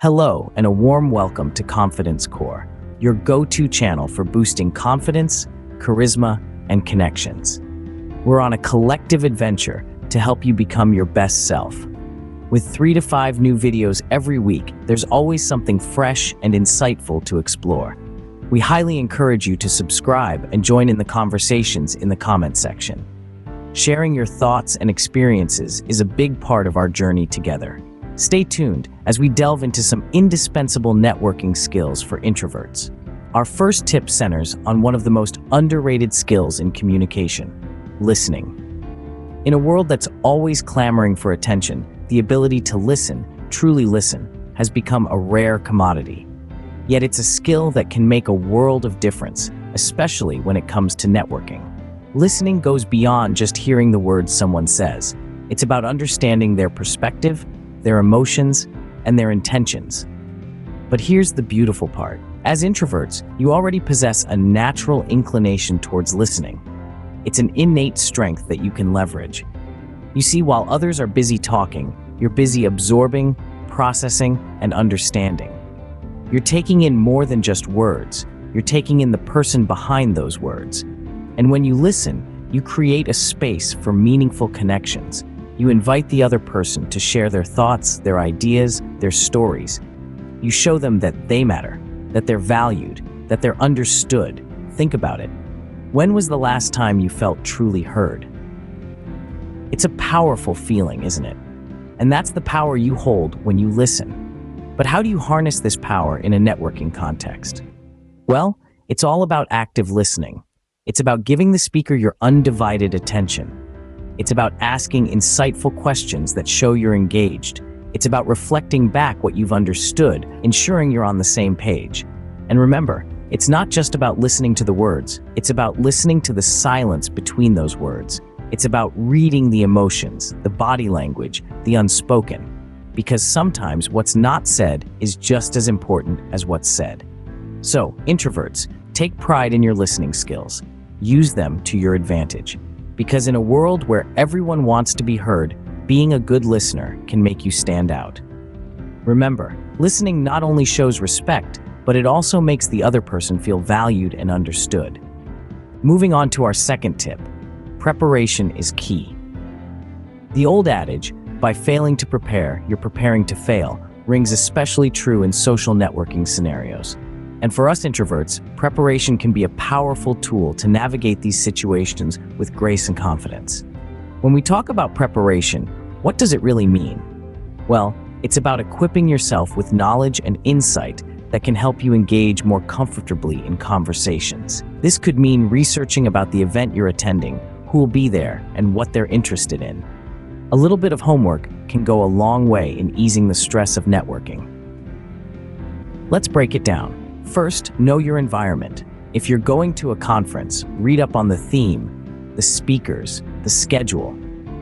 Hello, and a warm welcome to Confidence Core, your go-to channel for boosting confidence, charisma, and connections. We're on a collective adventure to help you become your best self. With 3 to 5 new videos every week, there's always something fresh and insightful to explore. We highly encourage you to subscribe and join in the conversations in the comment section. Sharing your thoughts and experiences is a big part of our journey together. Stay tuned as we delve into some indispensable networking skills for introverts. Our first tip centers on one of the most underrated skills in communication: listening. In a world that's always clamoring for attention, the ability to listen, truly listen, has become a rare commodity. Yet it's a skill that can make a world of difference, especially when it comes to networking. Listening goes beyond just hearing the words someone says. It's about understanding their perspective, their emotions, and their intentions. But here's the beautiful part. As introverts, you already possess a natural inclination towards listening. It's an innate strength that you can leverage. You see, while others are busy talking, you're busy absorbing, processing, and understanding. You're taking in more than just words. You're taking in the person behind those words. And when you listen, you create a space for meaningful connections. You invite the other person to share their thoughts, their ideas, their stories. You show them that they matter, that they're valued, that they're understood. Think about it. When was the last time you felt truly heard? It's a powerful feeling, isn't it? And that's the power you hold when you listen. But how do you harness this power in a networking context? Well, it's all about active listening. It's about giving the speaker your undivided attention. It's about asking insightful questions that show you're engaged. It's about reflecting back what you've understood, ensuring you're on the same page. And remember, it's not just about listening to the words. It's about listening to the silence between those words. It's about reading the emotions, the body language, the unspoken. Because sometimes what's not said is just as important as what's said. So, introverts, take pride in your listening skills. Use them to your advantage. Because in a world where everyone wants to be heard, being a good listener can make you stand out. Remember, listening not only shows respect, but it also makes the other person feel valued and understood. Moving on to our second tip, preparation is key. The old adage, by failing to prepare, you're preparing to fail, rings especially true in social networking scenarios. And for us introverts, preparation can be a powerful tool to navigate these situations with grace and confidence. When we talk about preparation, what does it really mean? Well, it's about equipping yourself with knowledge and insight that can help you engage more comfortably in conversations. This could mean researching about the event you're attending, who will be there, and what they're interested in. A little bit of homework can go a long way in easing the stress of networking. Let's break it down. First, know your environment. If you're going to a conference, read up on the theme, the speakers, the schedule.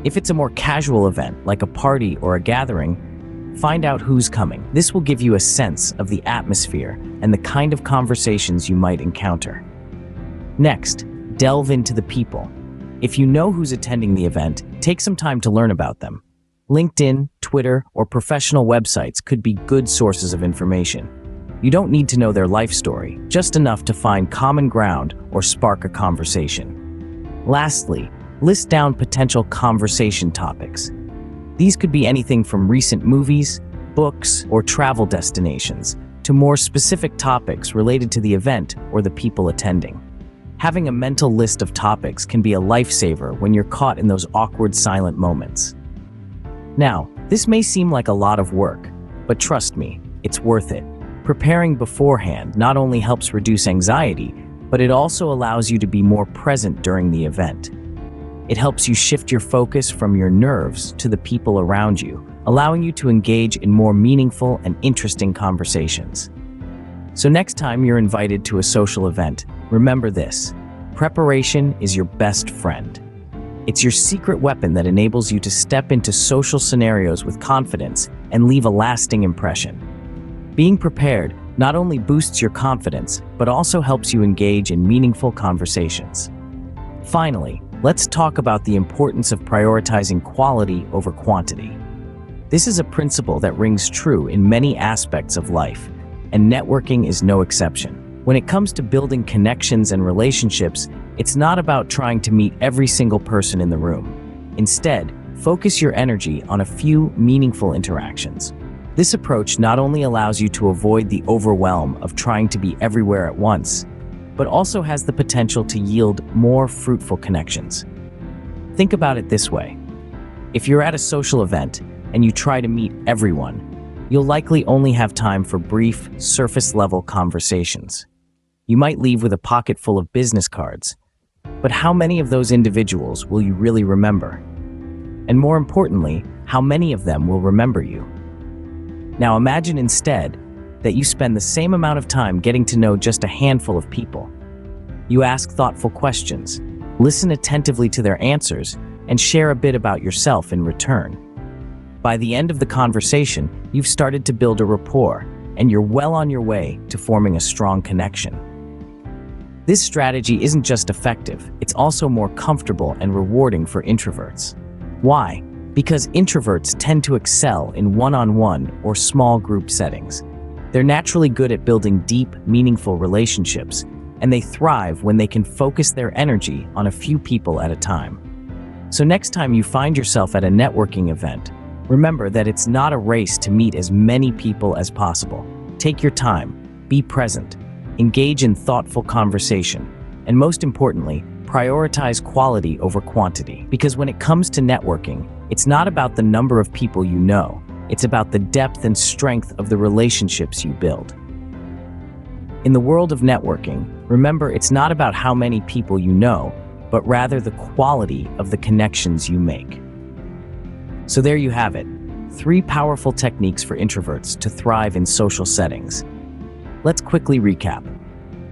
If it's a more casual event, like a party or a gathering, find out who's coming. This will give you a sense of the atmosphere and the kind of conversations you might encounter. Next, delve into the people. If you know who's attending the event, take some time to learn about them. LinkedIn, Twitter, or professional websites could be good sources of information. You don't need to know their life story, just enough to find common ground or spark a conversation. Lastly, list down potential conversation topics. These could be anything from recent movies, books, or travel destinations, to more specific topics related to the event or the people attending. Having a mental list of topics can be a lifesaver when you're caught in those awkward silent moments. Now, this may seem like a lot of work, but trust me, it's worth it. Preparing beforehand not only helps reduce anxiety, but it also allows you to be more present during the event. It helps you shift your focus from your nerves to the people around you, allowing you to engage in more meaningful and interesting conversations. So next time you're invited to a social event, remember this: preparation is your best friend. It's your secret weapon that enables you to step into social scenarios with confidence and leave a lasting impression. Being prepared not only boosts your confidence, but also helps you engage in meaningful conversations. Finally, let's talk about the importance of prioritizing quality over quantity. This is a principle that rings true in many aspects of life, and networking is no exception. When it comes to building connections and relationships, it's not about trying to meet every single person in the room. Instead, focus your energy on a few meaningful interactions. This approach not only allows you to avoid the overwhelm of trying to be everywhere at once, but also has the potential to yield more fruitful connections. Think about it this way. If you're at a social event and you try to meet everyone, you'll likely only have time for brief, surface-level conversations. You might leave with a pocket full of business cards, but how many of those individuals will you really remember? And more importantly, how many of them will remember you? Now imagine instead that you spend the same amount of time getting to know just a handful of people. You ask thoughtful questions, listen attentively to their answers, and share a bit about yourself in return. By the end of the conversation, you've started to build a rapport, and you're well on your way to forming a strong connection. This strategy isn't just effective, it's also more comfortable and rewarding for introverts. Why? Because introverts tend to excel in one-on-one or small group settings. They're naturally good at building deep, meaningful relationships, and they thrive when they can focus their energy on a few people at a time. So next time you find yourself at a networking event, remember that it's not a race to meet as many people as possible. Take your time, be present, engage in thoughtful conversation, and most importantly, prioritize quality over quantity. Because when it comes to networking, it's not about the number of people you know, it's about the depth and strength of the relationships you build. In the world of networking, remember it's not about how many people you know, but rather the quality of the connections you make. So there you have it, 3 powerful techniques for introverts to thrive in social settings. Let's quickly recap.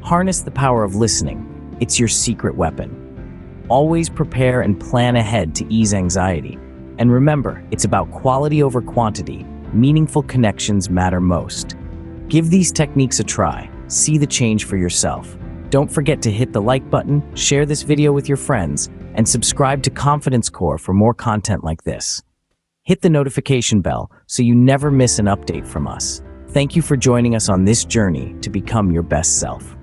Harness the power of listening. It's your secret weapon. Always prepare and plan ahead to ease anxiety. And remember, it's about quality over quantity. Meaningful connections matter most. Give these techniques a try. See the change for yourself. Don't forget to hit the like button, share this video with your friends, and subscribe to Confidence Core for more content like this. Hit the notification bell so you never miss an update from us. Thank you for joining us on this journey to become your best self.